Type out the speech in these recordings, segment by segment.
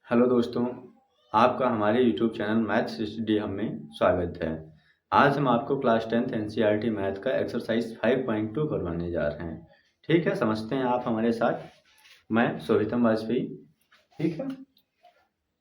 Hello दोस्तों, आपका हमारे यूट्यूब चैनल मैथ्स स्टडी हम में स्वागत है। आज हम आपको क्लास 10th एनसीईआरटी मैथ का एक्सरसाइज 5.2 करवाने जा रहे हैं। ठीक है, समझते हैं आप हमारे साथ। मैं शोभितम वाजपेयी। ठीक है,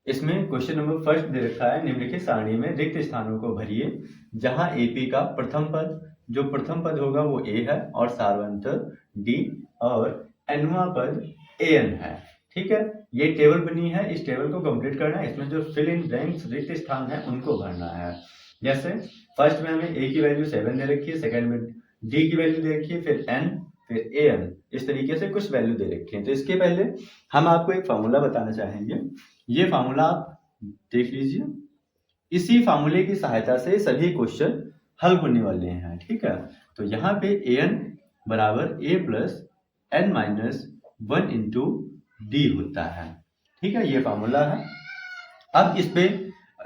इसमें क्वेश्चन नंबर फर्स्ट दे रखा है, निम्नलिखित सारणी में रिक्त स्थानों को भरिए जहां एपी का प्रथम पद, जो प्रथम पद होगा वो ए है और सारवंतर डी और एनवा पद एन है। ठीक है, ये टेबल बनी है, इस टेबल को कंप्लीट करना है। इसमें जो फिल इन ब्लैंक्स रिक्त स्थान है उनको भरना है। जैसे फर्स्ट में हमें ए की वैल्यू 7 दे रखी है, सेकंड में डी की वैल्यू दे रखी है, फिर एन, फिर ए एन, इस तरीके से कुछ वैल्यू दे रखी है। तो इसके पहले हम आपको एक फॉर्मूला बताना चाहेंगे। ये फार्मूला आप देख लीजिए, इसी फार्मूले की सहायता से सभी क्वेश्चन हल होने वाले हैं। ठीक है, तो यहाँ पे an बराबर a plus n minus 1 into d होता है। ठीक है, ये फार्मूला है। अब इस पे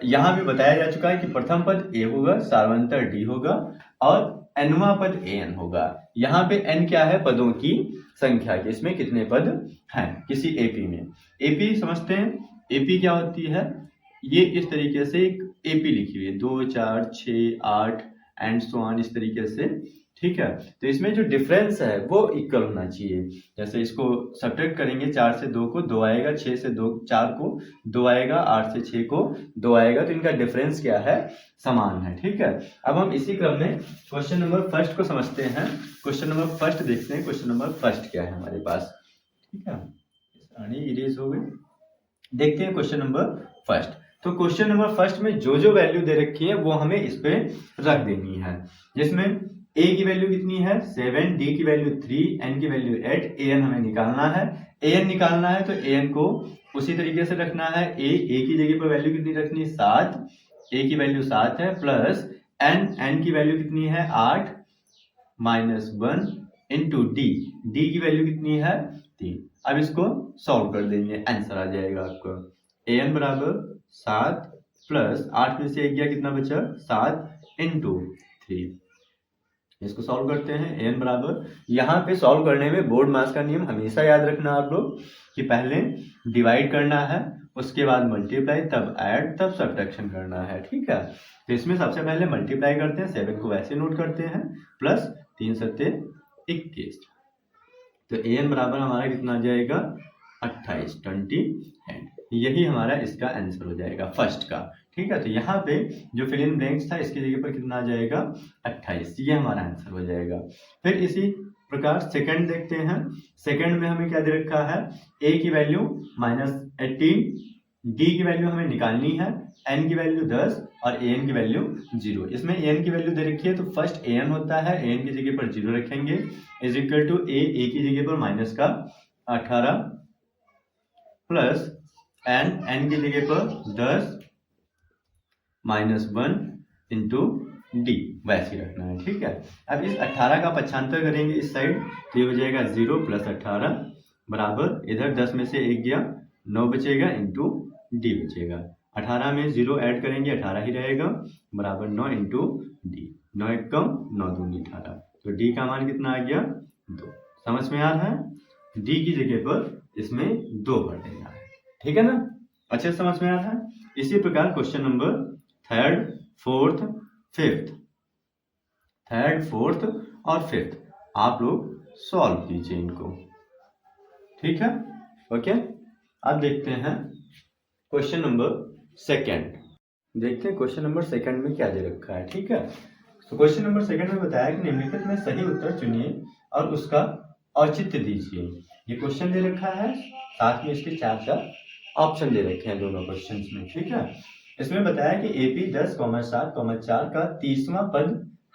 यहाँ भी बताया जा चुका है कि प्रथम पद a होगा, सारवंतर d होगा और nवां पद an होगा। यहाँ पे n क्या है? पदों की संख्या, कि इसमें कितने पद हैं किसी एपी में। एपी समझते हैं, एपी क्या होती है? ये इस तरीके से एक एपी लिखी हुई है, 2 4 6 8 एंड सो ऑन, इस तरीके से। ठीक है, तो इसमें जो डिफरेंस है वो इक्वल होना चाहिए। जैसे इसको सब्ट्रैक्ट करेंगे, 4 से 2 को 2 आएगा, 6 से 2 4 को 2 आएगा, 8 से 6 को 2 आएगा, तो इनका डिफरेंस क्या है? समान है। ठीक है, अब हम इसी क्रम में क्वेश्चन नंबर फर्स्ट को समझते हैं। क्वेश्चन नंबर फर्स्ट देखते हैं। क्वेश्चन नंबर फर्स्ट क्या है हमारे पास? ठीक है, इरेज हो गई। देखते हैं क्वेश्चन नंबर फर्स्ट। तो क्वेश्चन नंबर फर्स्ट में जो वैल्यू दे रखी है वो हमें इस पे रख देनी है। जिसमें a की वैल्यू कितनी है? 7, d की वैल्यू 3, n की वैल्यू 8, an हमें निकालना है। an निकालना है तो an को उसी तरीके से रखना है। a की जगह पर वैल्यू कितनी रखनी? 7, a की वैल्यू 7 है, प्लस n की वैल्यू कितनी है? 8 माइनस 1 इंटू डी की वैल्यू कितनी है? 3। अब इसको सॉल्व कर देंगे, आंसर आ जाएगा आपको। an बराबर 7 प्लस 8 में से 1 गया, कितना बचा? 7 इंटू 3। इसको सॉल्व करते हैं। an बराबर, यहाँ पे सॉल्व करने में बोर्ड मास का नियम हमेशा याद रखना आप लोग, कि पहले डिवाइड करना है, उसके बाद मल्टीप्लाई, तब ऐड, तब सब्ट्रैक्शन करना है। ठीक है, तो इसमें सबसे पहले मल्टीप्लाई करते हैं, 7 को वैसे नोट करते हैं, प्लस 3 सत्ते 21। तो an बराबर हमारा कितना आ जाएगा? 28, 20 एंड यही हमारा इसका आंसर हो जाएगा फर्स्ट का। ठीक है, तो यहाँ पे जो फिल इन ब्लैंक्स था इसकी जगह पर कितना आ जाएगा? 28, ये हमारा आंसर हो जाएगा। फिर इसी प्रकार सेकंड देखते हैं। सेकंड में हमें क्या दे रखा है? a की वैल्यू -18, d की वैल्यू हमें निकालनी है, n की वैल्यू 10 और an की वैल्यू 0। इसमें an की वैल्यू दे रखी है तो फर्स्ट an होता है, an की जगह पर 0 रखेंगे, इज इक्वल टू a की जगह पर माइनस का 18 प्लस n की जगह पर 10 माइनस 1 इंटू डी, वैसे रखना है। ठीक है, अब इस 18 का पक्षांतर करेंगे इस साइड, तो ये हो जाएगा 0 प्लस 18 बराबर, इधर 10 में से 1 गया, 9 बचेगा इंटू डी बचेगा। 18 में 0 ऐड करेंगे, 18 ही रहेगा, बराबर 9 इंटू डी। 9 1 कम, 9 दूनी 18, तो डी का मान कितना आ गया? 2। समझ में आ रहा है? डी की जगह पर इसमें 2 भर देना है। ठीक है ना? अच्छे से समझ में आ रहा है? इसी प्रकार question number third, fourth, fifth, third, fourth और फिफ्थ आप लोग सॉल्व कीजिए इनको। ठीक है, ओके। अब देखते हैं क्वेश्चन नंबर सेकंड। देखते हैं क्वेश्चन नंबर सेकंड में क्या दे रखा है। ठीक है, तो क्वेश्चन नंबर सेकंड में बताया कि निम्नलिखित में सही उत्तर चुनिए और उसका औचित्य दीजिए। ये क्वेश्चन दे रखा है, साथ में इसके 4 ऑप्शन दे रखे हैं दोनों क्वेश्चन में। ठीक है, इसमें बताया कि AP 10,7,4 का 30वां पद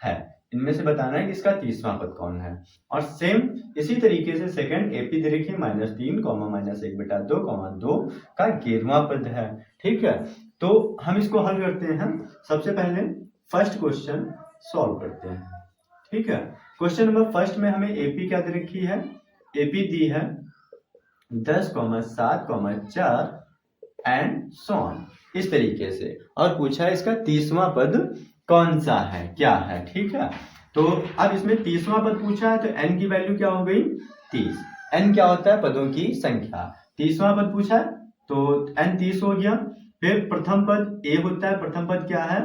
है। इनमें से बताना है कि इसका 30वां पद कौन है। और सेम इसी तरीके से सेकंड AP दे रखी है -3, -1/2, 2 का 11वां पद है। ठीक है, तो हम इसको हल करते हैं। सबसे पहले फर्स्ट क्वेश्चन सॉल्व करते हैं। ठीक है, क्वेश्चन नंबर फर्स्ट में हमें AP क्या दे रखी है? AP दी है 10,7,4 एंड सो ऑन, इस तरीके से, और पूछा है इसका 30वां पद कौन सा है, क्या है। ठीक है, तो अब इसमें 30वां पद पूछा है तो n की वैल्यू क्या हो गई? 30। n क्या होता है? पदों की संख्या। 30वां पद पूछा है तो n 30 हो गया। फिर प्रथम पद a होता है, प्रथम पद क्या है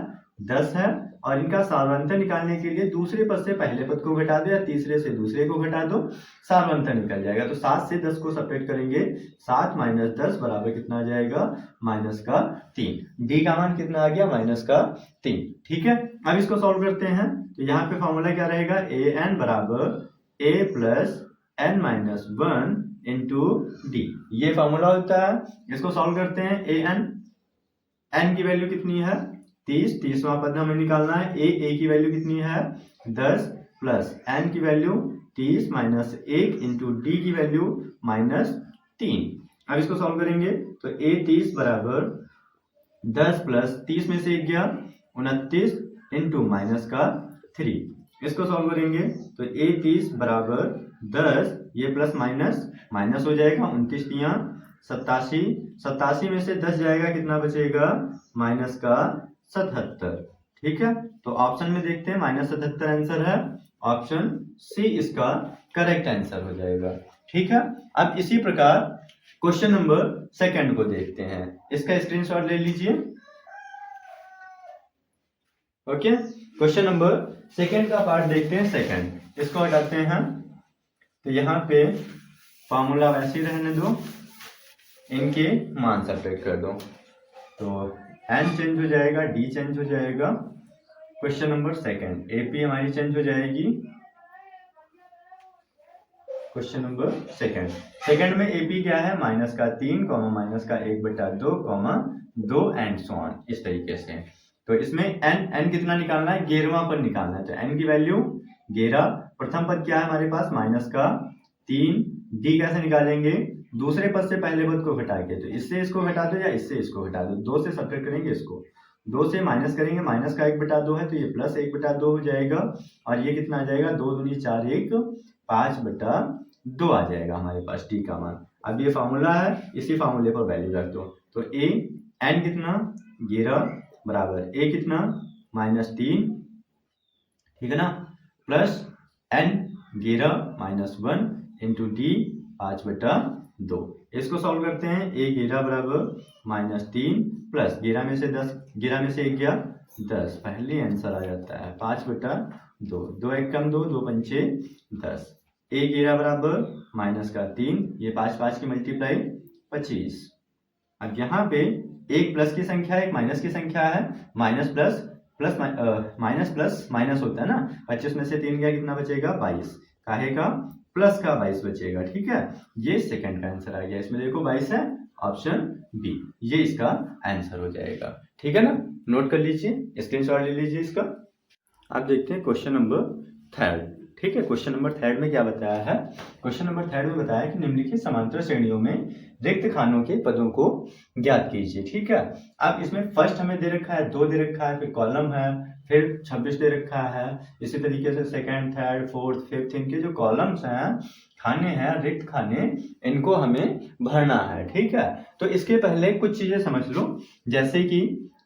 10 है, और इनका सार्वंतर निकालने के लिए दूसरे पद से पहले पद को घटा दो या तीसरे से दूसरे को घटा दो, सार्वंतर निकल जाएगा। तो 7 से 10 को सब्ट्रैक्ट करेंगे, 7 माइनस 10 बराबर कितना आ जाएगा माइनस का 3। डी का मान कितना आ गया माइनस का 3। ठीक है, अब इसको सॉल्व करते हैं। तो यहाँ पे फॉर्मूला क्या रहेगा, ए एन बराबर a plus n minus 1 into d, ये फॉर्मूला होता है। इसको सॉल्व करते हैं। ए एन की वैल्यू कितनी है 30, 30वां पद हमें निकालना है। ए की वैल्यू कितनी है 10 प्लस एन की वैल्यू 30 माइनस 1 इंटू डी की वैल्यू माइनस 3। अब इसको सॉल्व करेंगे तो ए 30 बराबर 10 प्लस 30 में से 1 गया 29 इंटू माइनस का 3। इसको सॉल्व करेंगे तो ए 30 बराबर 10, ये प्लस माइनस माइनस हो जाएगा, 29 तियां 87, 87 में से 10 जाएगा कितना बचेगा माइनस का 77। ठीक है, तो ऑप्शन में देखते हैं माइनस 77 आंसर है, ऑप्शन सी इसका करेक्ट आंसर हो जाएगा। ठीक है, अब इसी प्रकार क्वेश्चन नंबर सेकंड को देखते हैं, इसका स्क्रीनशॉट ले लीजिए। ओके, क्वेश्चन नंबर सेकंड का पार्ट देखते हैं। सेकंड, इसको हटाते हैं, तो यहाँ पे फॉर्मूला वैसे ही रहने दो, इनके मान सब्ट्रैक्ट कर दो, तो एन चेंज हो जाएगा, डी चेंज हो जाएगा। क्वेश्चन नंबर सेकंड, एपी हमारी चेंज हो जाएगी। क्वेश्चन नंबर सेकंड, सेकंड में एपी क्या है माइनस का 3 माइनस का 1/2 2 एंड सो ऑन, इस तरीके से। तो इसमें एन कितना निकालना है, 11वां पद निकालना है। तो एन की वैल्यू 11, प्रथम पद क्या है हमारे पास माइनस का 3, डी कैसे निकालेंगे, दूसरे पद से पहले पद को घटा के, तो इससे इसको घटा दो या इससे इसको घटा दो, 2 से सब्ट्रैक्ट करेंगे, इसको 2 से माइनस करेंगे, माइनस का 1/2 है तो ये प्लस 1/2 हो जाएगा, और ये कितना आ जाएगा 2 दूनी 4 1 5/2 आ जाएगा हमारे पास डी का मान। अब ये फार्मूला है, इसी फार्मूले पर वैल्यू रख दो, तो ए एन कितना 11 बराबर ए कितना -3, ठीक है ना, प्लस एन 11 -1 इंटू डी 5/2। इसको सॉल्व करते हैं। ए 11 बराबर -3 प्लस 11 में से 10, 11 में से 1 गया 10, पहले आंसर आ जाता है 5/2, 2 1 कम 2, 2 पंचे 10। ए 11 बराबर -3, ये 5 5 की मल्टीप्लाई 25। अब यहाँ पे एक प्लस की संख्या एक माइनस की संख्या है, minus plus plus minus plus minus होता है ना, 25 में से 3 गया कितना बचेगा 22, काहे का प्लस का 22 बचेगा। ठीक है, ये सेकंड का आंसर आ गया, इसमें देखो 22 है, ऑप्शन बी ये इसका आंसर हो जाएगा। ठीक है ना, नोट कर लीजिए, स्क्रीनशॉट ले लीजिए इसका। आप देखते हैं क्वेश्चन नंबर थर्ड। ठीक है, क्वेश्चन नंबर थर्ड में क्या बताया है, क्वेश्चन नंबर थर्ड में बताया कि निम्नलिखित समांतर श्रेणियों में रिक्त खानों के पदों को ज्ञात कीजिए। ठीक है, अब इसमें फर्स्ट हमें दे रखा है 2 दे रखा है, फिर कॉलम है, फिर 26 दे रखा है। इसी तरीके से सेकंड, थर्ड, फोर्थ, फिफ्थ, इनके जो कॉलम्स हैं, खाने हैं, रिक्त खाने, इनको हमें भरना है। ठीक है, तो इसके पहले कुछ चीजें समझ लो, जैसे कि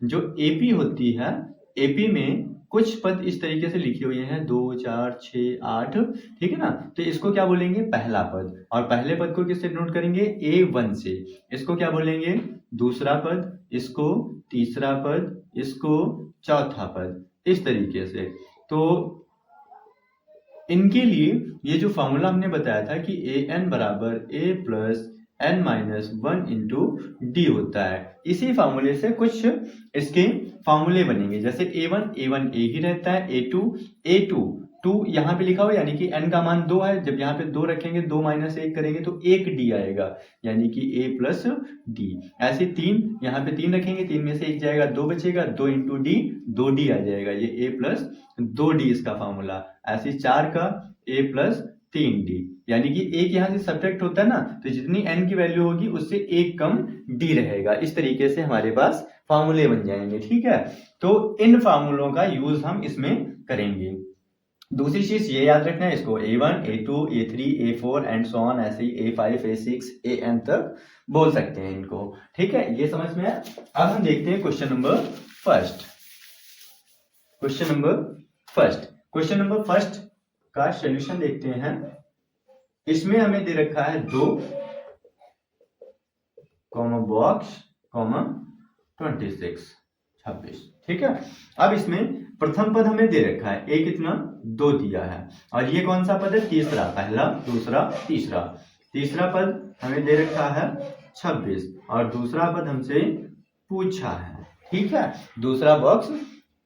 जो एपी होती है, एपी में कुछ पद इस तरीके से लिखे हुए हैं 2 4 6 8, ठीक है ना, तो इसको क्या बोलेंगे पहला पद, और पहले पद को किससे नोट करेंगे A1 से। इसको क्या बोलेंगे दूसरा पद, इसको तीसरा पद, इसको चौथा पद, इस तरीके से। तो इनके लिए ये जो फॉर्मूला हमने बताया था कि an बराबर a plus n minus 1 into d होता है, इसी फार्मूले से कुछ इसके फार्मूले बनेंगे। जैसे a1 a ही रहता है, a2 2 यहाँ पे लिखा हो, यानी कि n का मान 2 है, जब यहाँ पे 2 रखेंगे 2 माइनस 1 करेंगे तो 1 d आएगा, यानी कि a प्लस डी। ऐसे 3 यहाँ पे 3 रखेंगे, 3 में से 1 जाएगा 2 बचेगा, 2 इंटू डी 2d आ जाएगा, ये a प्लस 2d इसका फार्मूला। ऐसे 4 का a प्लस 3d, यानी कि एक यहाँ से सब्ट्रैक्ट होता है ना, तो जितनी n की वैल्यू होगी उससे एक कम d रहेगा। इस तरीके से हमारे पास फार्मूले बन जाएंगे। ठीक है, तो इन फार्मूलों का यूज हम इसमें करेंगे। दूसरी चीज ये याद रखना है, इसको a1 a2 a3 a4 and so on, ऐसे ही a5 a6 an तक बोल सकते हैं इनको। ठीक है, ये समझ में है। अब हम देखते हैं question number first. Question number first का सॉल्यूशन देखते हैं। इसमें हमें दे रखा है 2 कॉमा बॉक्स कॉमा 26 26। ठीक है। अब इसमें प्रथम पद हमें दे रखा है ए कितना 2 दिया है, और ये कौन सा पद है तीसरा, पहला दूसरा तीसरा। तीसरा पद हमें दे रखा है 26 और दूसरा पद हमसे पूछा है। ठीक है, दूसरा बॉक्स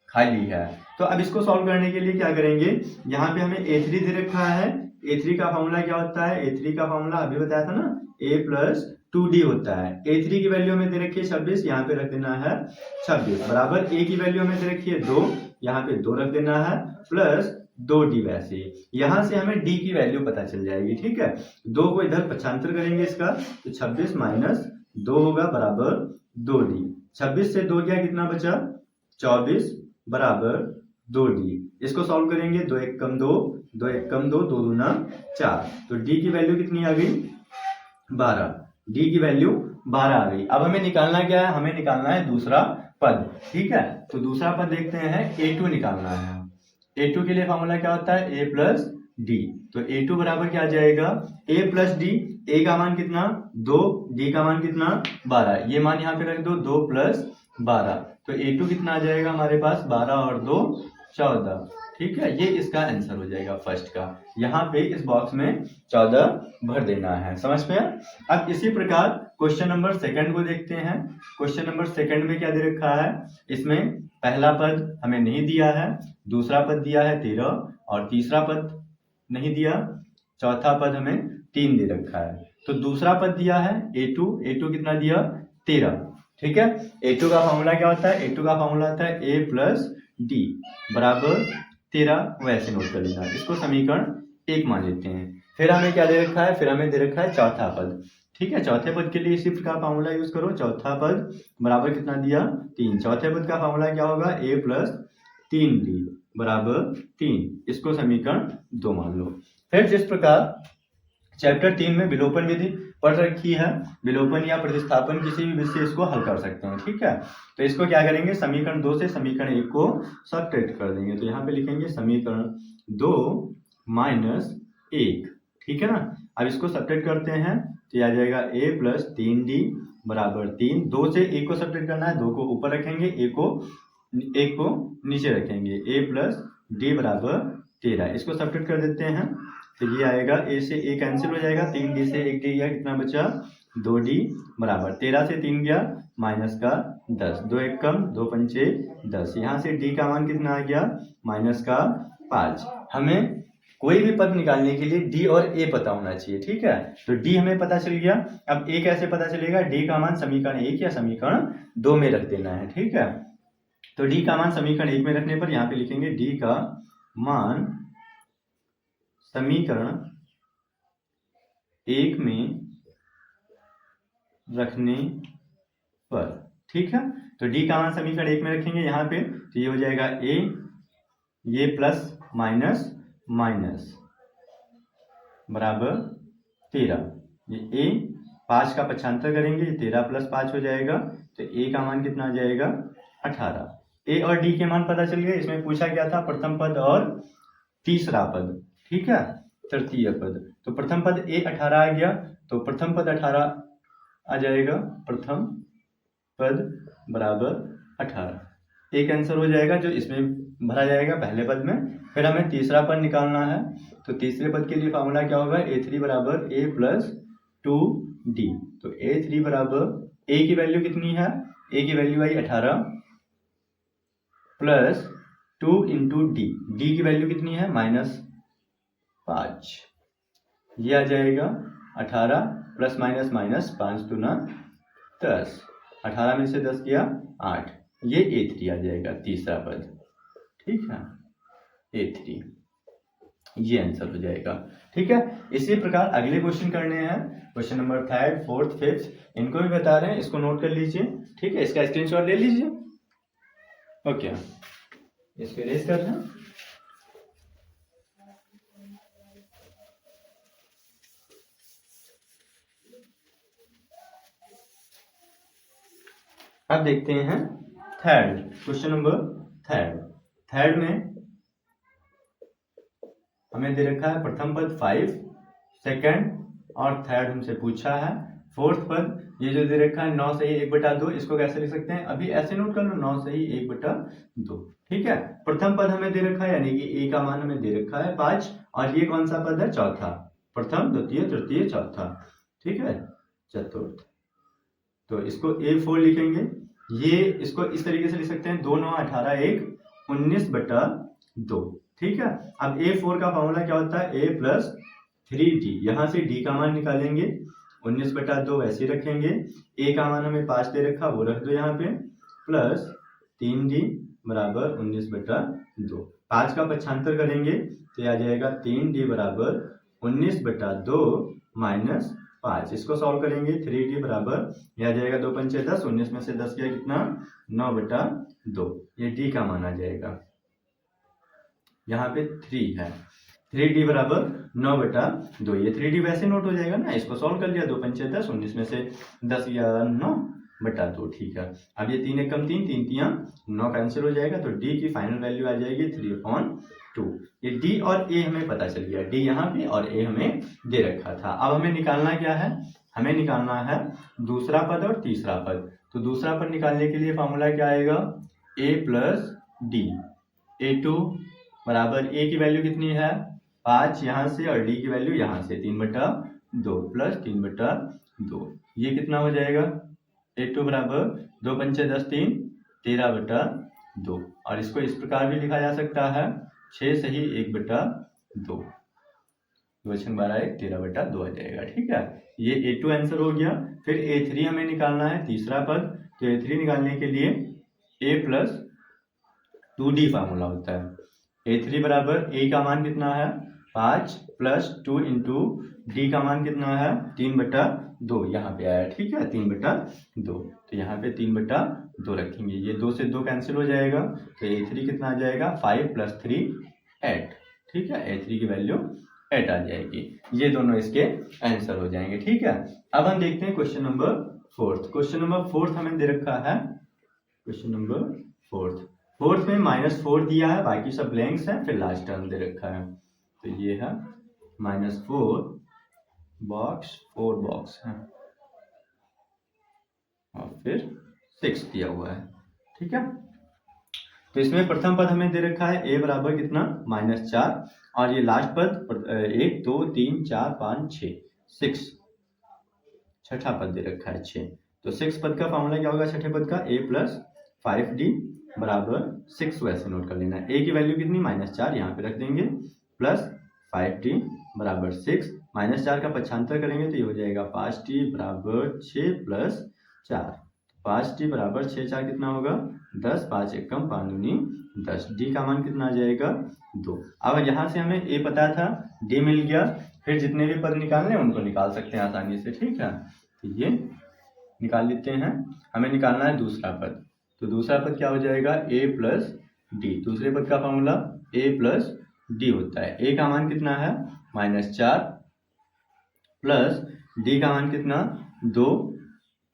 खाली है। तो अब इसको सॉल्व करने के लिए क्या करेंगे, यहाँ पे हमें A3 दे रखा है। A3 का फॉर्मूला क्या होता है, A3 का फॉर्मूला अभी बताया था ना, A प्लस 2D होता है। A3 की वैल्यू हमें दे रखी है 26, यहाँ पे रख देना है 26 बराबर A की वैल्यू हमें दे रखी है 2, यहाँ पे 2 रख देना है प्लस 2D। वैसे यहाँ से हमें D की वैल्यू पता चल जाएगी। ठीक है, 2 को इधर पक्षांतर करेंगे इसका, तो 26 माइनस 2 होगा बराबर 2D। 26 से 2 गया कितना बचा 24 बराबर 2D। इसको सॉल्व करेंगे, 2 1 कम 2, 2 1 कम 2, 2 दूना 4, तो D की वैल्यू कितनी आ गई 12। D की वैल्यू 12 आ गई। अब हमें निकालना क्या है, हमें निकालना है दूसरा पद। ठीक है, तो दूसरा पद देखते हैं, A2 निकालना है। A2 के लिए फॉर्मूला क्या होता है A प्लस D, तो A2 बराबर क्या आ जाएगा A प्लस D। A का मान कितना 2, D का मान कितना 12, ये मान यहाँ पे रख दो 2 प्लस 12, तो A2 कितना आ जाएगा हमारे पास 12 और 2 14। ठीक है, ये इसका आंसर हो जाएगा फर्स्ट का। यहाँ पे इस बॉक्स में 14 भर देना है। समझ में? अब इसी प्रकार क्वेश्चन नंबर सेकंड को देखते हैं। क्वेश्चन नंबर सेकंड में क्या दे रखा है, इसमें पहला पद हमें नहीं दिया है, दूसरा पद दिया है 13 और तीसरा पद नहीं दिया, चौथा पद हमें 3 दे रखा है। तो दूसरा पद दिया है A2 कितना दिया 13। ठीक है, A2 का फॉर्मूला क्या होता है, A2 का फॉर्मूला होता है A प्लस D बराबर 13, वैसे नोट कर लेना। इसको समीकरण 1 मान लेते हैं। फिर हमें क्या दे रखा है, फिर हमें दे रखा है चौथा पद। ठीक है, चौथे पद के लिए इसी प्रकार फॉर्मूला यूज करो, चौथा पद बराबर कितना दिया 3। चौथे पद का फॉर्मूला क्या होगा A प्लस 3D बराबर 3, इसको समीकरण 2 मान लो। फिर जिस प्रकार चैप्टर 3 में विलोपन विधि पढ़ रखी है, विलोपन या प्रतिस्थापन किसी भी विधि से इसको हल कर सकते हैं। ठीक है, तो इसको क्या करेंगे, समीकरण 2 से समीकरण 1 को सब्ट्रैक्ट कर देंगे। तो यहाँ पे लिखेंगे समीकरण 2 माइनस 1। ठीक है ना, अब इसको सब्ट्रैक्ट करते हैं तो यह आ जाएगा A प्लस 3D बराबर 3। 2 से 1 को सब्ट्रैक्ट करना है, 2 को ऊपर रखेंगे, 1 को नीचे रखेंगे, A प्लस D बराबर 13। इसको सब्ट्रैक्ट कर देते हैं तो ये आएगा, A से A कैंसिल हो जाएगा, 3D से 1D गया, कितना बचा 2D बराबर 13 से 3 गया माइनस का 10, 2 1 कम 2 पंचे 10। यहाँ से D का मान कितना आ गया माइनस का 5। हमें कोई भी पद निकालने के लिए D और A पता होना चाहिए। ठीक है, तो D हमें पता चल गया। अब A कैसे पता चलेगा, D का मान समीकरण 1 या समीकरण 2 में रख देना है। ठीक है, तो D का मान समीकरण 1 में रखने पर यहाँ पे लिखेंगे D का मान समीकरण 1 में रखने पर। ठीक है, तो D का मान समीकरण 1 में रखेंगे यहाँ पे, तो ये हो जाएगा A, ये प्लस माइनस माइनस बराबर 13। ये A 5 का पक्षांतर करेंगे, ये 13 प्लस 5 हो जाएगा, तो A का मान कितना आ जाएगा 18। A और D के मान पता चल गए। इसमें पूछा क्या था, प्रथम पद और तीसरा पद। ठीक है, तृतीय पद। तो प्रथम पद A 18 आ गया, तो प्रथम पद 18 आ जाएगा, प्रथम पद बराबर 18। एक आंसर हो जाएगा जो इसमें भरा जाएगा पहले पद में। फिर हमें तीसरा पद निकालना है, तो तीसरे पद के लिए फॉर्मूला क्या होगा, A3 बराबर A प्लस 2D। तो A3 बराबर A की वैल्यू कितनी है, A की वैल्यू आई 18 प्लस 2 इंटू D, D की वैल्यू कितनी है -5। ये आ जाएगा 18 प्लस माइनस माइनस 5 दूना 10, 18 में से 10 गया 8, ये A3 आ जाएगा तीसरा पद। ठीक है, A3 ये आंसर हो जाएगा। ठीक है, इसी प्रकार अगले क्वेश्चन करने हैं, क्वेश्चन नंबर 3, 4, 5, इनको भी बता रहे हैं, इसको नोट कर लीजिए। ठीक है, इसका स्क्रीनशॉट ले लीजिए। ओके, इसको इरेज कर लें। अब देखते हैं थर्ड, क्वेश्चन नंबर थर्ड में हमें दे रखा है प्रथम पद 5, सेकंड और थर्ड हमसे पूछा है। फोर्थ पद ये जो दे रखा है 9 सही 1/2, इसको कैसे लिख सकते हैं, अभी ऐसे नोट कर लो 9 सही 1/2। ठीक है, प्रथम पद हमें दे रखा है यानी कि ए का मान हमें दे रखा है 5, और ये कौन सा पद है, चौथा, प्रथम द्वितीय तृतीय चौथा, ठीक है, चतुर्थ। तो इसको A4 लिखेंगे, ये इसको इस तरीके से लिख सकते हैं 2 9 18 1 19/2। ठीक है, अब A4 का फॉर्मूला क्या होता है, A + 3D, यहाँ से D का मान निकालेंगे, 19/2 वैसे रखेंगे, A का मान हमें 5 दे रखा वो रख दो यहाँ पे, प्लस 3D बराबर 19/2। 5 का पक्षांतर करेंगे तो आ जाएगा 3D बराबर 19/2 माइनस 5। इसको सॉल्व करेंगे, 3D बराबर यह आ जाएगा 2 पंचे 10, 19 में से 10 गया कितना, 9/2। ये D का मान आ जाएगा, यहाँ पे 3 है, 3D बराबर 9/2। ये 3D वैसे नोट हो जाएगा ना, इसको सॉल्व कर लिया, 2 पंचे 10, 19 में से 10 गया 9/2। ठीक है, अब ये 3 एकम 3, 3 तियां 9 कैंसिल हो जाएगा, तो D की फाइनल वैल्यू आ जाएगी 3/2। ये D और A हमें पता चल गया, D यहाँ पे और A हमें दे रखा था। अब हमें निकालना क्या है, हमें निकालना है दूसरा पद और तीसरा पद। तो दूसरा पद निकालने के लिए फॉर्मूला क्या आएगा, A + D। A2 बराबर A की वैल्यू कितनी है 5 यहाँ से, और D की वैल्यू यहाँ से 3/2 प्लस 3/2, ये कितना हो जाएगा, A2 बराबर 2 पंचे 10 3 13/2, और इसको इस प्रकार भी लिखा जा सकता है 6 सही 1/2, 2 6 12 1 13/2 आ जाएगा। ठीक है, ये A2 आंसर हो गया। फिर A3 हमें निकालना है, तीसरा पद। तो A3 निकालने के लिए A + 2D फार्मूला होता है। A3 बराबर A का मान कितना है 5 प्लस 2 इंटू D का मान कितना है 3/2, यहाँ पे आया। ठीक है, 3/2, तो यहाँ पे 3/2 रखेंगे, ये 2 से 2 कैंसिल हो जाएगा, तो A3 कितना आ जाएगा 5 + 3 8। ठीक है, A3 की वैल्यू 8 आ जाएगी। ये दोनों इसके आंसर हो जाएंगे। ठीक है, अब हम देखते हैं क्वेश्चन नंबर 4। क्वेश्चन नंबर 4 हमें दे रखा है, क्वेश्चन नंबर 4 में -4 दिया है, बाकी सब ब्लैंक्स हैं, फिर लास्ट टर्म दे रखा है। तो ये है -4 बॉक्स है, और फिर 6 दिया हुआ है। ठीक है, तो इसमें प्रथम पद हमें दे रखा है A बराबर कितना -4, और ये लास्ट पद 1 2 3 4 5 6 6, छठा पद दे रखा है 6। तो 6 पद का फॉर्मूला क्या होगा छठे पद का, A + 5D बराबर 6, वैसे नोट कर लेना है। A की वैल्यू कितनी -4, यहाँ पे रख देंगे, प्लस 5D बराबर 6, -4 का पक्षांतर करेंगे तो ये हो जाएगा 5D बराबर 6 + 4। 5D बराबर 6 4 कितना होगा 10, 5 एकम 5 दूनी 10। D का मान कितना आ जाएगा 2। अब यहाँ से हमें A पता था, D मिल गया, फिर जितने भी पद निकालने हैं उनको निकाल सकते हैं आसानी से। ठीक है, तो ये निकाल लेते हैं। हमें निकालना है दूसरा पद, तो दूसरा पद क्या हो जाएगा A + D। दूसरे पद का फॉर्मूला A + D होता है। A का मान कितना है -4, प्लस D का मान कितना 2,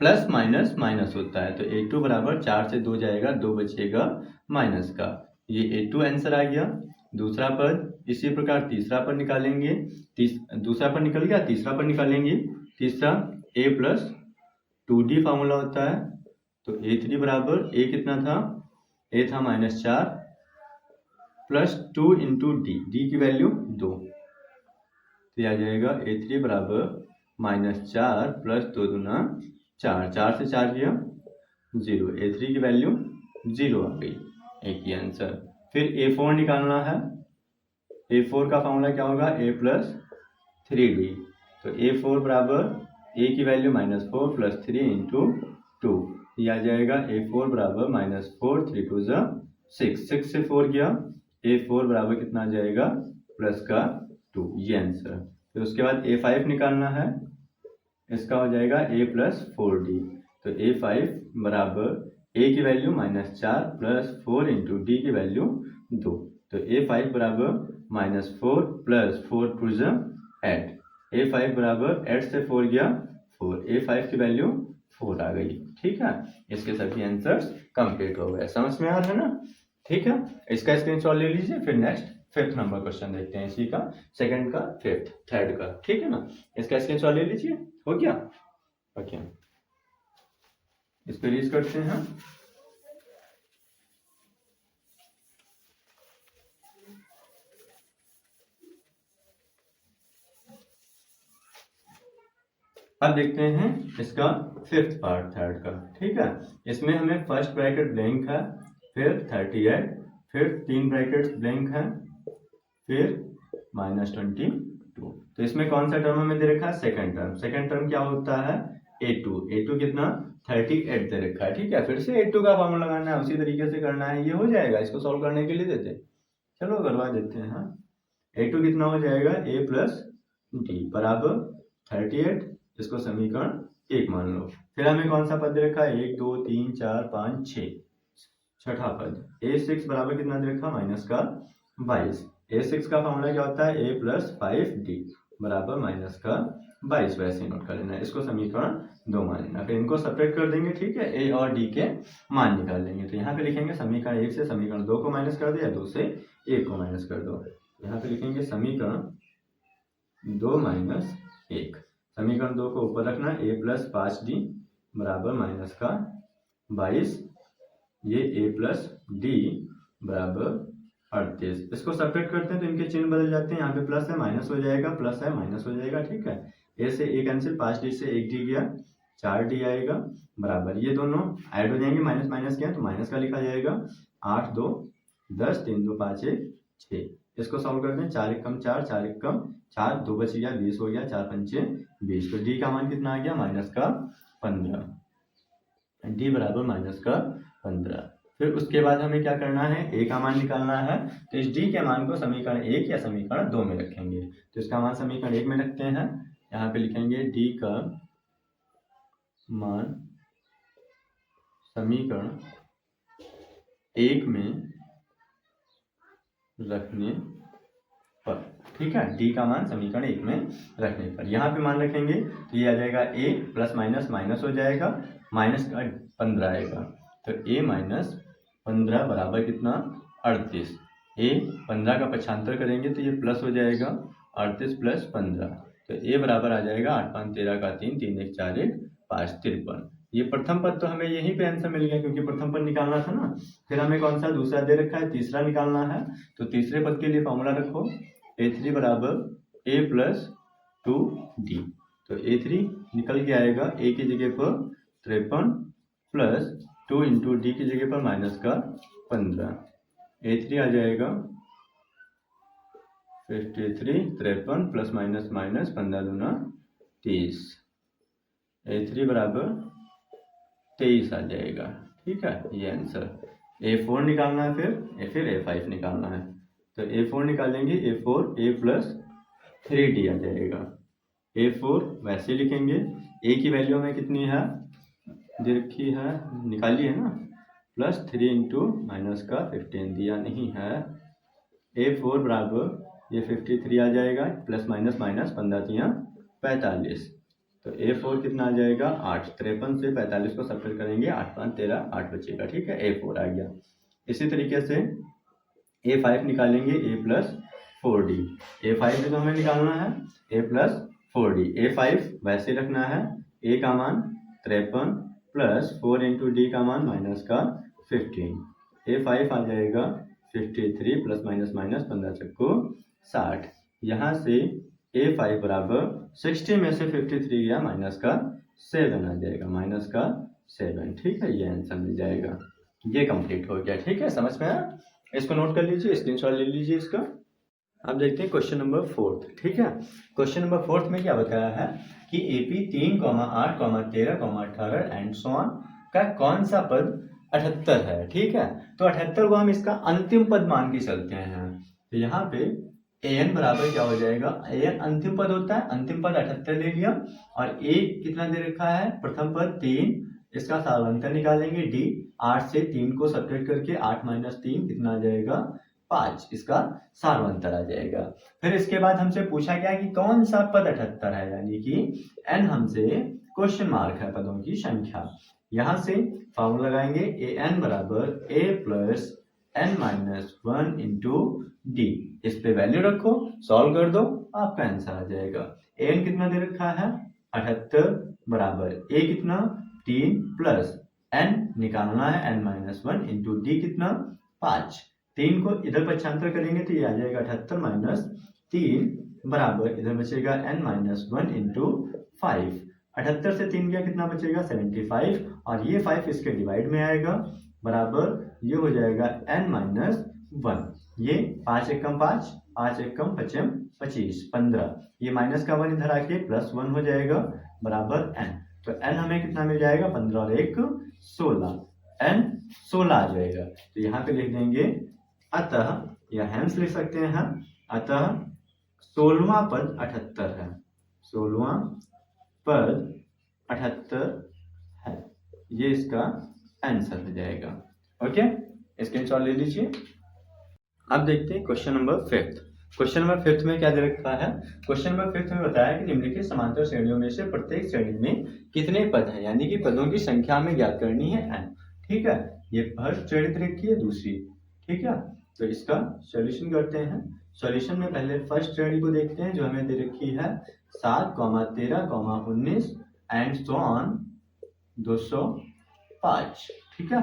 प्लस माइनस होता है, तो A2 बराबर 4 से 2 जाएगा, 2 बचेगा माइनस का, ये A2 आंसर आ गया। दूसरा पद इसी प्रकार तीसरा पद निकालेंगे, दूसरा पद निकल गया, तीसरा पद निकालेंगे। तीसरा A + 2D फार्मूला होता है, तो A3 बराबर A कितना था, A था -4 प्लस 2 इंटू D की वैल्यू 2, तो आ जाएगा A3 बराबर -4 प्लस 2 दूना 4, 4 से 4 गया 0, A3 की वैल्यू 0 आ गई, एक ही आंसर। फिर A4 निकालना है, A4 का फॉर्मूला क्या होगा A + 3D। तो A4 बराबर A की वैल्यू -4 प्लस 3 इंटू 2, ये आ जाएगा A4 बराबर -4 3 2 6, 6 से 4 गया, A4 बराबर कितना आ जाएगा प्लस का 2, ये आंसर। फिर उसके बाद A5 निकालना है, इसका हो जाएगा A + 4D। तो A5 बराबर A की वैल्यू -4 प्लस 4 इंटू D की वैल्यू 2, तो A5 बराबर -4 प्लस 4 2 8, A5 बराबर 8 से 4 गया 4, A5 की वैल्यू 4 आ गई। ठीक है, इसके सभी आंसर्स कंप्लीट हो गए। समझ में आ रहा है ना? ठीक है, इसका स्क्रीनशॉट ले लीजिए। फिर नेक्स्ट 5th नंबर क्वेश्चन देखते हैं, इसी का 2nd का 5th 3rd का। ठीक है ना, इसका स्क्रीनशॉट ले लीजिए। हो गया। ओके, इसको रीच करते हैं। अब देखते हैं इसका फिफ्थ पार्ट थर्ड का। ठीक है, इसमें हमें फर्स्ट ब्रैकेट ब्लैंक है, फिर 38, फिर 3 ब्रैकेट्स ब्लैंक है, फिर -22। तो इसमें कौन सा टर्म हमें दे रखा है? Second term. सेकंड टर्म क्या होता है? A2 कितना? 38 दे रखा है। ठीक है, फिर से A2 का फॉर्मूला लगाना है, उसी तरीके से करना है, ये हो जाएगा। इसको सॉल्व करने के लिए देते हैं, चलो करवा देते हैं। A2 कितना हो जाएगा? A प्लस D बराबर 38, इसको समीकरण 1 मान लो। फिर हमें कौन सा पद दे रखा है? 1 2 3 4 5 6, छठा पद A6 बराबर कितना दे रखा? -22। A6 का फॉर्मूला क्या होता है? A प्लस 5D बराबर -22। वैसे नोट कर लेना है, इसको समीकरण 2 मान लेना। फिर इनको सेपरेट कर देंगे। ठीक है, A और D के मान निकाल लेंगे। तो यहाँ पे लिखेंगे समीकरण 1 से समीकरण 2 को माइनस कर दो, या 2 से 1 को माइनस कर दो। यहाँ पे लिखेंगे समीकरण 2 माइनस 1। समीकरण 2 को ऊपर रखना, A प्लस 5D बराबर -22, ये A प्लस D बराबर 38। इसको सेपरेट करते हैं तो इनके चिन्ह बदल जाते हैं, यहाँ पे प्लस है माइनस हो जाएगा, प्लस है माइनस हो जाएगा। ठीक है, A से A कैंसिल, 5D से 1D गया, 4D आएगा बराबर, ये दोनों ऐड हो जाएंगे, माइनस माइनस किया तो माइनस का लिखा जाएगा। 8 2 10, 3 2 5 1 6। इसको सॉल्व करते हैं, 4 1 कम 4, 4 1 कम 4, 2 बच गया, 20 हो गया, 4 पंचे 20। तो D का मान कितना आ गया? -15। D बराबर -15। फिर उसके बाद हमें क्या करना है? A का मान निकालना है। तो इस D के मान को समीकरण 1 या समीकरण 2 में रखेंगे। तो इसका मान समीकरण 1 में रखते हैं। यहाँ पे लिखेंगे D का मान समीकरण 1 में रखने पर। ठीक है, D का मान समीकरण 1 में रखने पर यहाँ पे मान रखेंगे तो ये आ जाएगा A प्लस माइनस माइनस हो जाएगा, माइनस का 15 आएगा। तो A माइनस 15 बराबर कितना? 38। A 15 का पक्षांतर करेंगे तो ये प्लस हो जाएगा, 38 प्लस 15। तो A बराबर आ जाएगा 8 5 13 का 3, 3 1 4 1 5 53। ये प्रथम पद तो हमें यहीं पे आंसर मिल गया, क्योंकि प्रथम पद निकालना था ना। फिर हमें कौन सा दूसरा दे रखा है? तीसरा निकालना है। तो तीसरे पद के लिए फॉर्मूला रखो, A3 बराबर A प्लस 2D। तो A3 निकल के आएगा, A की जगह पर 53 प्लस 2 इंटू D की जगह पर माइनस का 15। A3 आ जाएगा 53, 53 प्लस माइनस माइनस 15 दूना 30। A3 बराबर 23 आ जाएगा। ठीक है, ये आंसर। A4 निकालना है, फिर A5 निकालना है। तो A4 निकालेंगे, A4 A प्लस 3D आ जाएगा। A4 वैसे लिखेंगे, A की वैल्यू में कितनी है? दे रखी है, निकालिए ना, प्लस 3 इंटू माइनस का 15 दिया नहीं है। A4 बराबर ये 53 आ जाएगा, प्लस माइनस माइनस 15 3 45। तो A4 कितना आ जाएगा? 8। 53 से 45 को सब्ट्रैक्ट करेंगे, 8 5 13 8 बचेगा। ठीक है, A4 आ गया। इसी तरीके से A5 निकालेंगे, A प्लस 4D। A5 भी तो हमें निकालना है, A प्लस 4D। A5 वैसे रखना है, A का मान 53 प्लस 4 इंटू D का मान माइनस का 15। A5 आ जाएगा 53 प्लस माइनस माइनस 15 चक्को 60। यहाँ से A5 बराबर 60 में से 53 गया, माइनस का 7 आ जाएगा, माइनस का 7। ठीक है, ये आंसर मिल जाएगा। ये कंप्लीट हो गया। ठीक है, समझ में आया? इसको नोट कर लीजिए, स्क्रीनशॉट ले लीजिए इसका। अब देखते हैं क्वेश्चन नंबर 4। ठीक है, क्वेश्चन नंबर 4 में क्या बताया है कि AP 3, 8, 13, 18 एंड सो ऑन का कौन सा पद 78 है। ठीक है, तो 78 को हम इसका अंतिम पद मान के चलते हैं। तो यहाँ पे an बराबर क्या हो जाएगा? an अंतिम पद होता है, अंतिम पद 78 ले लिया, और a कितना दे रखा है? प्रथम पद 3, इसका साधारणतः निकालेंगे D। 8 से 3 को सब्ट्रैक्ट करके 8 माइनस 3 कितना आ जाएगा? 5, इसका सारवंतर आ जाएगा। फिर इसके बाद हमसे पूछा गया कि कौन सा पद 78 है, यानी कि n हमसे क्वेश्चन मार्क है पदों की संख्या। यहाँ से फॉर्मूला लगाएंगे, an बराबर a plus n minus 1 into D. इस पे वैल्यू रखो, सॉल्व कर दो, आपका आंसर आ जाएगा। an कितना दे रखा है? 78 बराबर ए कितना 3 प्लस n निकालना है n-1 इंटू डी कितना 5। 3 को इधर पक्षांतर करेंगे तो ये आ जाएगा 78 माइनस 3 बराबर इधर बचेगा n-1 इंटू 5। 78 से 3 गया कितना बचेगा 75 और ये 5 इसके डिवाइड में आएगा बराबर ये हो जाएगा n-1। ये 5 एकम 5 5 एकम 5 25 15 ये माइनस का 1 इधर आके प्लस 1 हो जाएगा बराबर n। तो n हमें कितना मिल जाएगा 15 और 1 16 n 16 आ जाएगा। तो यहाँ पे लिख देंगे अतः या हेंस लिख सकते हैं हम अतः 16वां पद 78 है। 16वां पद 78 है। ये इसका आंसर हो जाएगा। ओके स्क्रीनशॉट ले लीजिए। अब देखते हैं क्वेश्चन नंबर 5। क्वेश्चन नंबर 5 में क्या दे रखा है। क्वेश्चन नंबर 5 में बताया कि निम्नलिखित समांतर श्रेणियों में से प्रत्येक श्रेणी में कितने पद हैं, यानी कि पदों की संख्या हमें ज्ञात करनी है n। ठीक है, ये फर्स्ट श्रेणी दे रखी है दूसरी। ठीक है, तो इसका सॉल्यूशन करते हैं। सॉल्यूशन में पहले फर्स्ट श्रेणी को देखते हैं जो हमें दे रखी है 7, 13, 19 एंड सो ऑन 205। ठीक है,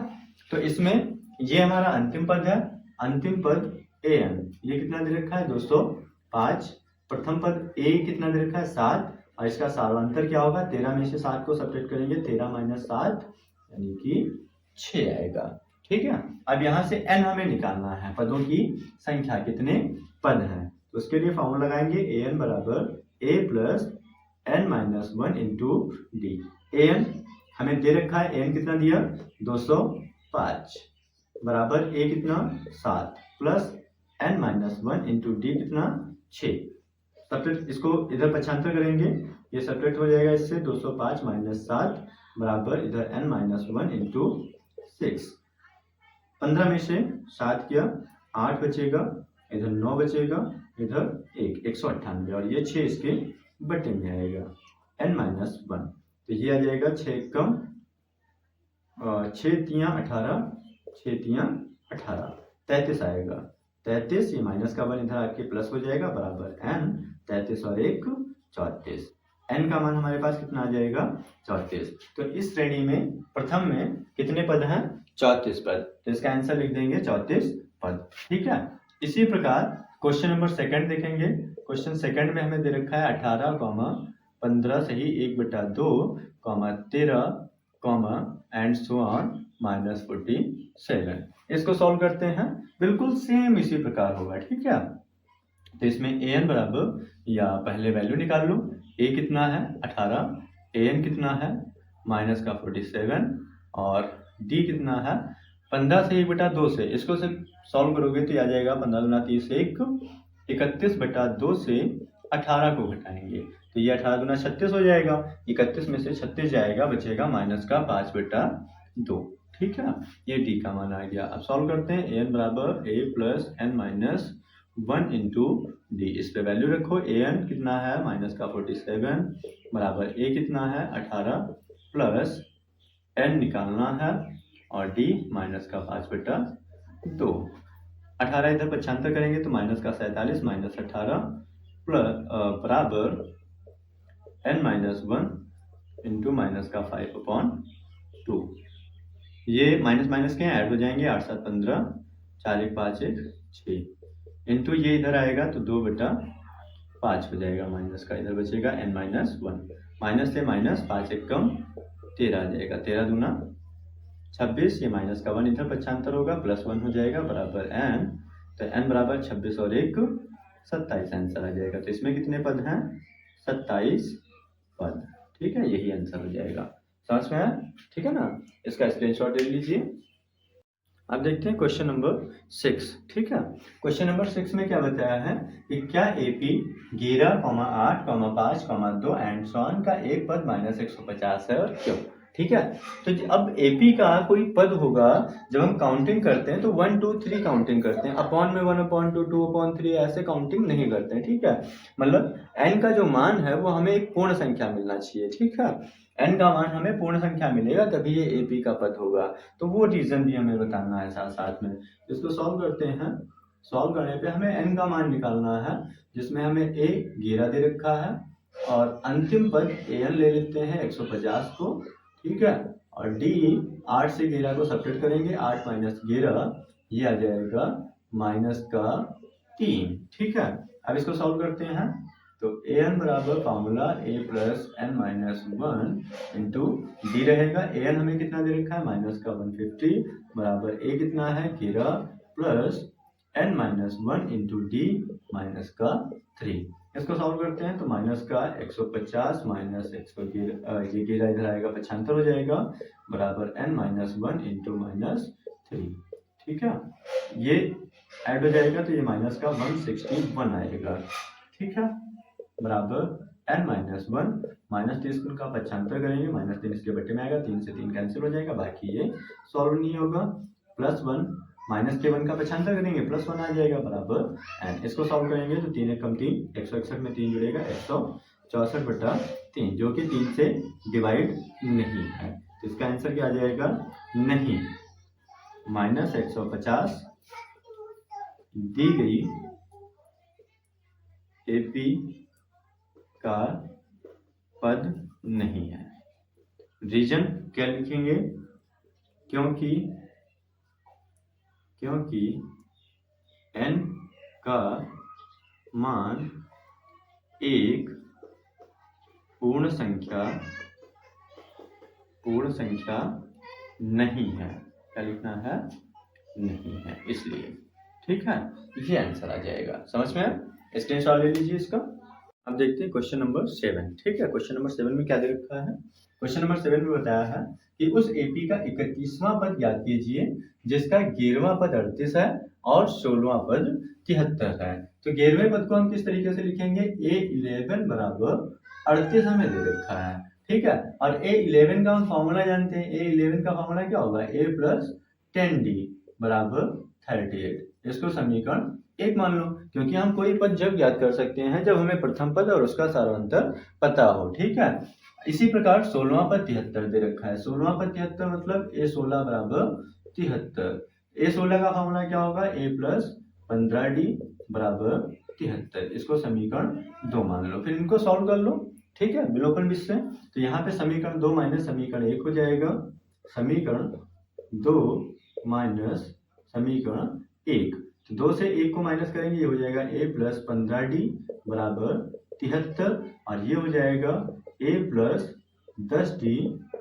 तो इसमें ये हमारा अंतिम पद है। अंतिम पद an ये कितना दे रखा है 205। प्रथम पद a कितना दे रखा है 7 और इसका सार्वंतर क्या होगा 13 में से 7 को सब्ट्रैक्ट करेंगे 13 माइनस 7 यानी कि 6 आएगा। ठीक है, अब यहाँ से n हमें निकालना है, पदों की संख्या कितने पद हैं। तो उसके लिए फॉर्मूला लगाएंगे an बराबर a plus n-1 into D. an हमें दे रखा है n कितना दिया 205 बराबर a कितना 7 प्लस n-1 इंटू डी कितना 6। सब्ट्रैक्ट इसको इधर पक्षांतर करेंगे, ये सब्ट्रैक्ट हो जाएगा इससे 205 माइनस 7 बराबर इधर n-1 इंटू 6। 15 में से 7 किया 8 बचेगा, इधर 9 बचेगा, इधर 198 और ये 6 इसके बटे में आएगा n-1। तो ये आ जाएगा 6 कम 6 3 18 6 3 18 33 आएगा। 33 ये माइनस का 1 इधर आके प्लस हो जाएगा बराबर n 33 और 1 34। n का मान हमारे पास कितना आ जाएगा 34। तो इस श्रेणी में प्रथम में कितने पद हैं 34 पद, तो इसका आंसर लिख देंगे 34 पद। ठीक है, इसी प्रकार क्वेश्चन नंबर सेकंड देखेंगे। क्वेश्चन सेकंड में हमें दे रखा है 18, 15 सही 1/2, 13, एंड सो ऑन -47। इसको सॉल्व करते हैं, बिल्कुल सेम इसी प्रकार होगा। ठीक है, तो इसमें an बराबर या पहले वैल्यू निकाल लो, a कितना है 18, an कितना है माइनस का 47 और d कितना है 15 से 1/2 से इसको से सॉल्व करोगे तो आ जाएगा 15 गुना 30 1 31/2 से 18 को घटाएंगे तो ये 18 गुना 36 हो जाएगा। 31 में से 36 जाएगा, बचेगा माइनस का 5/2। ठीक है, ये डी का मान आ गया। अब सॉल्व करते हैं, an बराबर a plus n-1 into D. इस पे वैल्यू रखो, an कितना है माइनस का 47 बराबर a कितना है 18 प्लस n निकालना है और d माइनस का 5/2। 18 इधर पक्षांतर करेंगे तो माइनस का 47 माइनस 18 प्लस बराबर n-1 इंटू माइनस का 5/2। ये माइनस माइनस के ऐड हो जाएंगे, 8 7 15 4 1 5 1 6 इंटू ये इधर आएगा तो 2/5 हो जाएगा माइनस का, इधर बचेगा n-1 माइनस से माइनस 5 1 कम 13 आ जाएगा, 13 दूना 26, ये माइनस का 1 इधर पक्षांतर होगा प्लस 1 हो जाएगा बराबर n। तो n बराबर 26 और 1 27 आंसर आ जाएगा। तो इसमें कितने पद हैं 27 पद। ठीक है, यही आंसर हो जाएगा। समझ में आया? ठीक है ना, इसका स्क्रीनशॉट ले लीजिए। अब देखते हैं क्वेश्चन नंबर 6। ठीक है, क्वेश्चन नंबर 6 में क्या बताया है कि क्या AP 11, 8, 5, 2 एंड सो ऑन का एक पद -150 है और क्यों। ठीक है, तो अब AP का कोई पद होगा जब हम काउंटिंग करते हैं तो 1 2 3 काउंटिंग करते हैं, अपॉन में 1/2 2/3 ऐसे काउंटिंग नहीं करते हैं। ठीक है, मतलब n का जो मान है वो हमें एक पूर्ण संख्या मिलना चाहिए। ठीक है, n का मान हमें पूर्ण संख्या मिलेगा तभी ये AP का पद होगा। तो वो रीजन भी हमें बताना है साथ साथ में। इसको सॉल्व करते हैं। सॉल्व करने पे हमें n का मान निकालना है, जिसमें हमें a 11 दे रखा है, और अंतिम पद an ले लेते हैं 150 को, ठीक है। और d 8 से 11 को सब्ट्रैक्ट करेंगे, 8 माइनस 11 ये आ जाएगा -3, ठीक है। अब इसको सॉल्व करते हैं तो an बराबर formula a plus n minus 1 into D रहेगा। an हमें कितना दे रखा है -150 बराबर a कितना है 11 plus n minus 1 into D -3। इसको सॉल्व करते हैं तो -150 माइनस 111 ये 11 इधर आएगा 75 हो जाएगा बराबर n माइनस 1 इंटू -3, ठीक है। ये ऐड हो जाएगा तो ये -161 आएगा, ठीक है, बराबर n माइनस 1 -30 का 75 करेंगे, -3 इसके बट्टे में आएगा, 3 से 3 कैंसिल हो जाएगा, बाकी ये सॉल्व नहीं होगा। +1 माइनस के 1 का 75 करेंगे, +1 आ जाएगा बराबर n। इसको सॉल्व करेंगे तो 3 एकम 3, 161 में 3 जुड़ेगा 164/3, जो कि 3 से डिवाइड नहीं है, तो इसका आंसर क्या आ जाएगा नहीं। -150 दी गई AP का पद नहीं है। रीजन क्या लिखेंगे, क्योंकि n का मान एक पूर्ण संख्या नहीं है। क्या लिखना है, नहीं है, इसलिए, ठीक है, ये आंसर आ जाएगा। समझ में आया? स्क्रीनशॉट ले लीजिए इसका। अब देखते हैं क्वेश्चन नंबर 7, ठीक है। क्वेश्चन नंबर 7 में क्या दे रखा है, क्वेश्चन नंबर 7 में बताया है कि उस एपी का 31वां पद ज्ञात कीजिए जिसका 11वां पद 38 है और 16वां पद 73 है। तो 11वें पद को हम किस तरीके से लिखेंगे, A11 बराबर 38 हमें दे रखा है, ठीक है। और A11 का हम फॉर्मूला जानते हैं, A11 का फॉर्मूला क्या होगा, A प्लस 10D बराबर 38। इसको समीकरण 1 मान लो, क्योंकि हम कोई पद जब ज्ञात कर सकते हैं जब हमें प्रथम पद और उसका सारांतर पता हो, ठीक है। इसी प्रकार 16वां पद 73 दे रखा है, 16वां पद 73 मतलब A16 बराबर 73। A16 का फॉर्मूला क्या होगा, A प्लस 15D बराबर 73। इसको समीकरण 2 मान लो, फिर इनको सॉल्व कर लो, ठीक है, विलोपन विधि से। तो यहाँ पे समीकरण 2 माइनस समीकरण 1 हो जाएगा, समीकरण 2 माइनस समीकरण 1। तो 2 से 1 को माइनस करेंगे, ये हो जाएगा A प्लस 15D बराबर 73 और ये हो जाएगा A प्लस 10D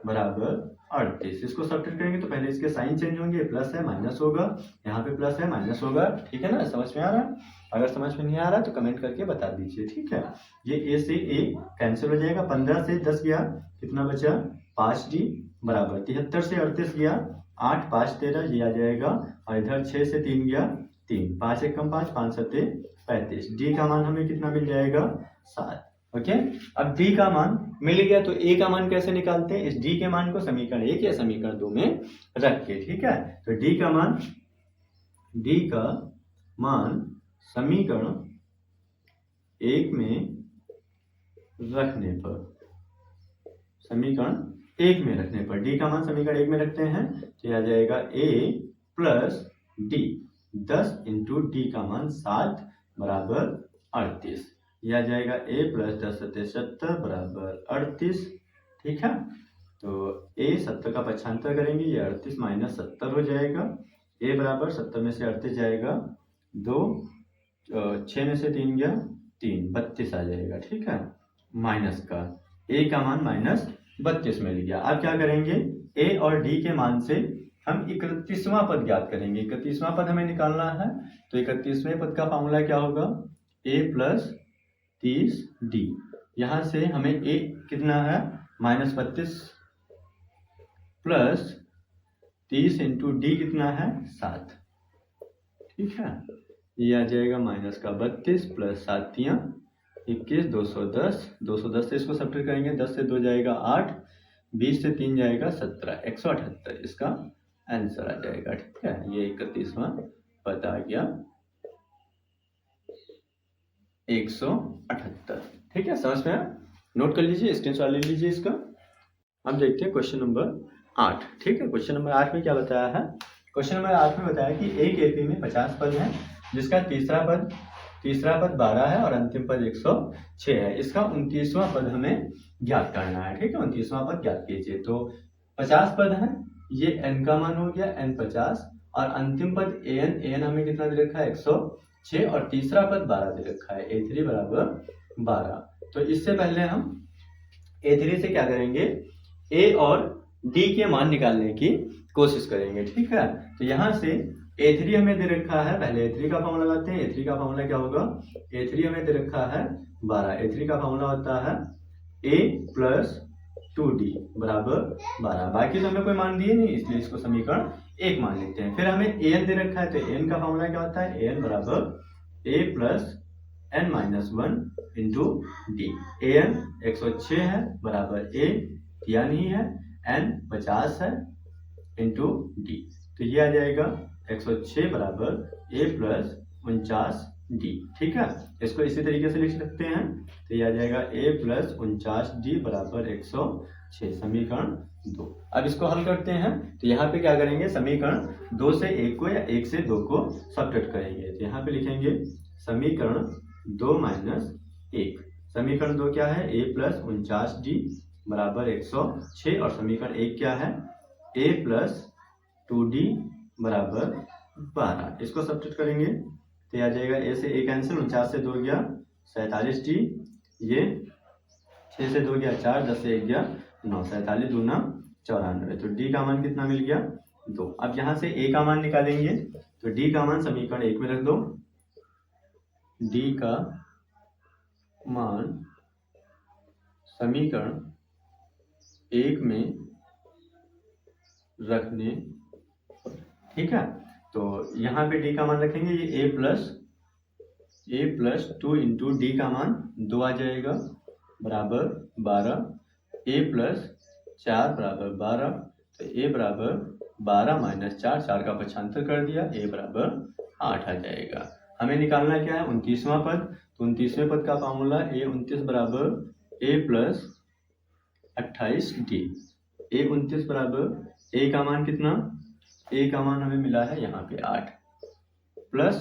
बराबर 38। इसको सब्ट्रैक्ट करेंगे तो पहले इसके साइन चेंज होंगे, प्लस है माइनस होगा, यहाँ पे प्लस है माइनस होगा, ठीक है ना। समझ में आ रहा है? अगर समझ में नहीं आ रहा तो कमेंट करके बता दीजिए, ठीक है। ये A से A कैंसिल हो जाएगा, 15 से 10 गया, कितना बचा 5D बराबर 73 से 38 गया 8, 5 13 ये आ जाएगा, और इधर 6 से 3 गया 3, 5 1 5, 5 7 35। डी का मान हमें कितना मिल जाएगा 7। ओके, अब डी का मान मिल गया तो ए का मान कैसे निकालते हैं, इस डी के मान को समीकरण 1 या समीकरण 2 में रख के, ठीक है। तो डी का मान समीकरण 1 में रखने पर, समीकरण 1 में रखने पर डी का मान समीकरण 1 में रखते हैं तो यह आ जाएगा a plus D, 10 into D का मान 7 बराबर 38। यह आ जाएगा a प्लस 10 सत्ते 70 बराबर 38, ठीक है। तो a 70 का 75 करेंगे, ये 38 माइनस 70 हो जाएगा, a बराबर 70 में से 38 जाएगा 2, 6 में से 3 गया 3, 32 आ जाएगा, ठीक है। माइनस का a का मान माइनस 32 मिल गया। अब क्या करेंगे, a और d के मान से हम 31वां पद ज्ञात करेंगे। 31वां पद हमें निकालना है तो 31वें पद का फॉर्मूला क्या होगा, a प्लस 30d। यहाँ से हमें a कितना है -32 प्लस 30 इंटू डी कितना है 7, ठीक है। ये आ जाएगा माइनस का 32 प्लस 7 21, 210, 210 से इसको सब्ट्रैक्ट करेंगे, 10 से 2 जाएगा 8, 20 से 3 जाएगा 17, 178 इसका आंसर आ जाएगा, ठीक है। ये 31वां पद आ गया 178, ठीक है। समझ में आया? नोट कर लीजिए, स्क्रीनशॉट ले लीजिए इसका। अब देखते हैं क्वेश्चन नंबर 8, ठीक है। क्वेश्चन नंबर 8 में क्या बताया है, क्वेश्चन नंबर 8 में बताया कि एक एपी में 50 पद हैं जिसका तीसरा पद तीसरा पद 12 है और अंतिम पद 106 है। इसका 29वां पद हमें ज्ञात करना है। ठीक है, 29वां पद ज्ञात कीजिए। तो 50 पद है, ये n का मान हो गया n 50, और अंतिम पद an हमें कितना दे रखा है 106, और तीसरा पद 12 दे रखा है a3 बराबर 12। तो इससे पहले हम a3 से क्या करेंगे, a और d के मान निकालने की कोशिश करेंगे। ठीक है, तो यहाँ से a3 हमें दे रखा है, पहले a3 का फॉर्मूला लगाते हैं। a3 का फॉर्मूला क्या होगा, a3 हमें दे रखा है 12, a3 का फॉर्मूला होता है a प्लस 2d बराबर 12। बाकी तो हमें कोई मान दिए नहीं, इसलिए इसको समीकरण 1 मान लेते हैं। फिर हमें an दे रखा है, तो an का फॉर्मूला क्या होता है, an बराबर a plus n minus 1 into D. an 106 है बराबर a दिया नहीं है, n 50 है इंटू डी। तो ये आ जाएगा 106 बराबर a प्लस 49d। ठीक है, इसको इसी तरीके से लिख सकते हैं। तो ये आ जाएगा a प्लस 49d बराबर 106, समीकरण 2। अब इसको हल करते हैं। तो यहाँ पे क्या करेंगे, समीकरण 2 से 1 को या 1 से 2 को सब्ट्रैक्ट करेंगे। तो यहाँ पे लिखेंगे समीकरण 2 माइनस 1। समीकरण 2 क्या है, a प्लस 49d बराबर 106, और समीकरण 1 क्या है, a प्लस 2d बराबर 12। इसको सब्ट्रैक्ट करेंगे तो आ जाएगा a से a कैंसिल, 49 से 2 गया 47d, ये 6 से 2 गया 4, 10 से 1 गया 9, 47 दूना 94। तो d का मान कितना मिल गया 2। अब यहाँ से a का मान निकालेंगे, तो d का मान समीकरण 1 में रख दो। d का मान समीकरण 1 में रखने, ठीक है। तो यहाँ पे d का मान रखेंगे, ये a प्लस 2 इंटू डी का मान 2 आ जाएगा बराबर 12, a प्लस 4 बराबर 12। तो a बराबर 12 माइनस 4, 4 का पक्षांतर कर दिया, a बराबर 8 आ जाएगा। हमें निकालना क्या है 29वां पद। तो 29वें पद का फार्मूला a 29 बराबर a प्लस 28d। a 29 बराबर a का मान कितना, a का मान हमें मिला है यहाँ पे 8, प्लस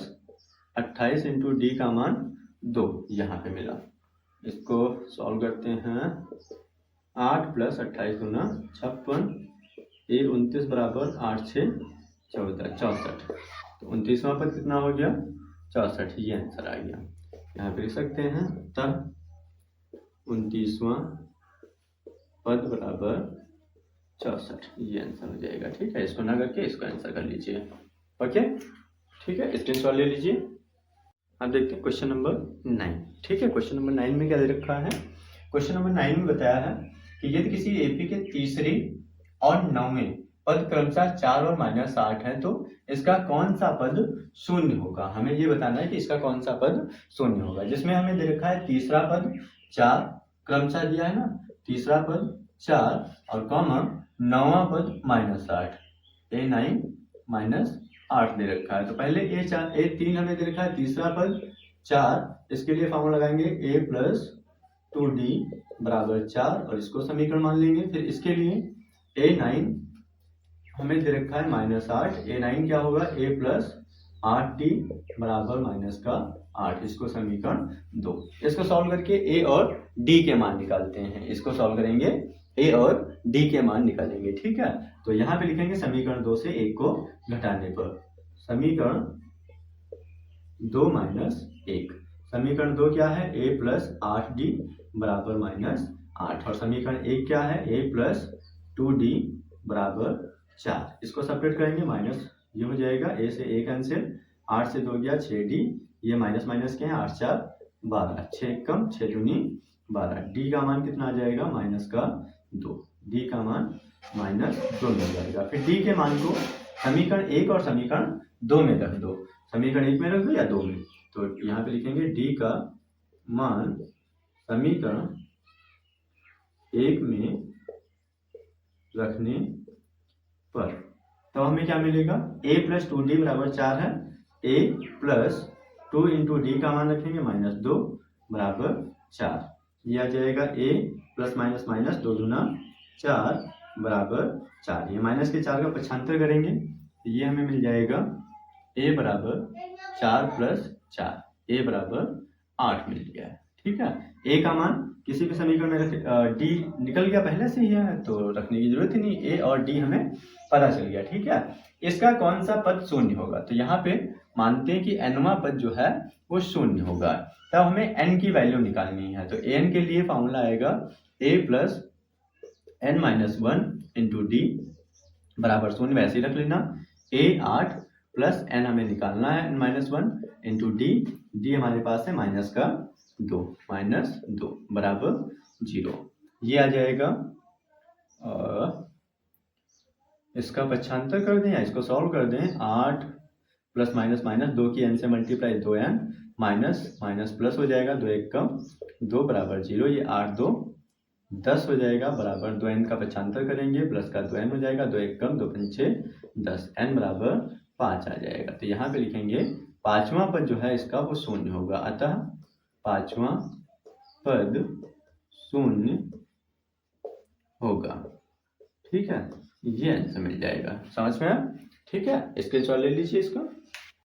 28 इंटू डी का मान 2 यहाँ पे मिला। इसको सॉल्व करते हैं, 8 प्लस 28 गुना 56, a 29 बराबर 8 6 14 64। तो 29वां पद कितना हो गया 64, ये आंसर आ गया। यहाँ पे लिख सकते हैं तब 29वां पद बराबर 64, ये आंसर हो जाएगा। ठीक है, इसको ना करके इसको आंसर कर लीजिए। ओके, ठीक है, स्क्रीनशॉट ले लीजिए। अब देखते हैं क्वेश्चन नंबर 9। ठीक है, क्वेश्चन नंबर 9 में क्या दे रखा है, क्वेश्चन नंबर 9 में बताया है कि यदि किसी एपी के तीसरे और 9वें पद क्रमशः 4 और माइनस 8 है, तो इसका कौन सा पद शून्य होगा। हमें ये बताना है कि इसका कौन सा पद शून्य होगा, जिसमें हमें दे रखा है तीसरा पद 4 क्रमशः दिया है ना, तीसरा पद 4 और कॉमन 9वां पद माइनस 8, a9 माइनस 8 दे रखा है। तो पहले a3 हमें दे रखा है, तीसरा पद 4, इसके लिए फॉर्मूला लगाएंगे a प्लस 2d बराबर 4, और इसको समीकरण मान लेंगे। फिर इसके लिए a9 हमें दे रखा है माइनस 8, a9 क्या होगा a प्लस 8d बराबर माइनस का 8, इसको समीकरण 2। इसको सॉल्व करके a और d के मान निकालते हैं। इसको सॉल्व करेंगे, a और d के मान निकालेंगे। ठीक है, तो यहाँ पे लिखेंगे समीकरण 2 से 1 को घटाने पर समीकरण 2 माइनस 1। समीकरण 2 क्या है, a प्लस 8d बराबर माइनस 8, और समीकरण 1 क्या है, a प्लस 2d बराबर 4। इसको सेपरेट करेंगे, माइनस ये हो जाएगा, a से a कैंसिल, 8 से 2 गया 6d, ये माइनस माइनस के हैं, 8 4 12, 6 कम 6 दूनी 12। d का मान कितना आ जाएगा माइनस का 2, d का मान माइनस 2 मिल जाएगा। फिर d के मान को समीकरण 1 और समीकरण 2 में रख दो, समीकरण 1 में रख दो या 2 में। तो यहाँ पे लिखेंगे d का मान समीकरण 1 में रखने पर, तो हमें क्या मिलेगा, a प्लस 2d बराबर 4 है, a प्लस 2 इंटू डी का मान रखेंगे माइनस 2 बराबर 4, यह आ जाएगा a प्लस माइनस माइनस 2 दूना 4 बराबर 4। ये माइनस के 4 का पक्षांतर करेंगे, तो ये हमें मिल जाएगा a बराबर 4 प्लस 4, ए बराबर 8 मिल गया है। ठीक है, ए का मान किसी भी समीकरण में रख, डी निकल गया पहले से ही है तो रखने की जरूरत ही नहीं, ए और डी हमें पता चल गया। ठीक है, इसका कौन सा पद शून्य होगा, तो यहाँ पे मानते हैं कि nवां पद जो है वो शून्य होगा, तब हमें n की वैल्यू निकालनी है। तो n के लिए फॉर्मूला आएगा a plus n minus 1 into D बराबर शून्य, वैसे ही रख लेना। a 8 प्लस n हमें निकालना है n माइनस 1 इंटू डी हमारे पास है -2 बराबर 0। ये आ जाएगा, इसका पक्षांतर कर दें या इसको सॉल्व कर दें। 8 प्लस माइनस माइनस 2 की n से multiply 2n minus minus plus हो जाएगा, 2 1 कम 2 बराबर 0। ये 8 2 10 हो जाएगा बराबर 2n का पक्षांतर करेंगे, प्लस का 2n हो जाएगा, 2 1 कम 2 5 10, n बराबर 5 आ जाएगा। तो यहाँ पे लिखेंगे पांचवा पद जो है इसका वो शून्य होगा, अतः पांचवा पद शून्य होगा। ठीक है, ये आंसर मिल जाएगा। समझ में आया? ठीक है, स्क्रीनशॉट ले लीजिए इसका।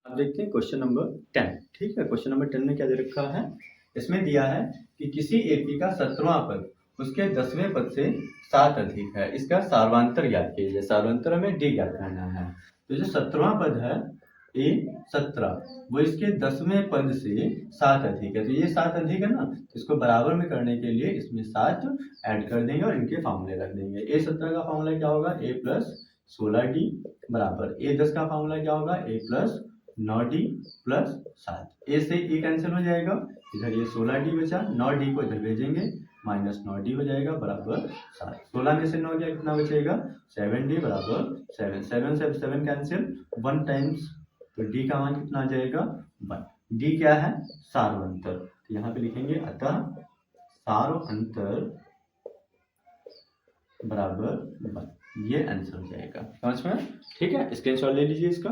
अब देखते हैं क्वेश्चन नंबर 10। ठीक है, क्वेश्चन नंबर 10 में क्या दे रखा है, इसमें दिया है कि किसी एपी का 17वां पद उसके 10वें पद से 7 अधिक है, इसका सार्वंतर ज्ञात कीजिए। सार्वंतर हमें डी ज्ञात करना है। तो जो 17वां पद है ए 17 वो इसके 10वें पद से 7 अधिक है, तो ये 7 अधिक है ना, तो इसको बराबर में करने के लिए इसमें 7 ऐड कर देंगे और इनके फॉर्मूले रख देंगे। ए 17 का फॉर्मूला क्या होगा, ए प्लस 16d बराबर ए 10 का फॉर्मूला क्या होगा, ए प्लस 9d प्लस 7। ए से ए कैंसिल हो जाएगा, इधर ये 16d बचा, 9d को इधर भेजेंगे, माइनस 9d हो जाएगा बराबर 7। 16 में से 9 गया कितना बचेगा, 7d बराबर 7। 7 से 7 कैंसिल, 1 टाइम्स, तो d का मान कितना आ जाएगा 1। d क्या है, सार्वंतर, तो यहाँ पे लिखेंगे अतः सार्वंतर बराबर 1। ये आंसर हो जाएगा। समझ में? ठीक है, स्क्रीनशॉट ले लीजिए इसका।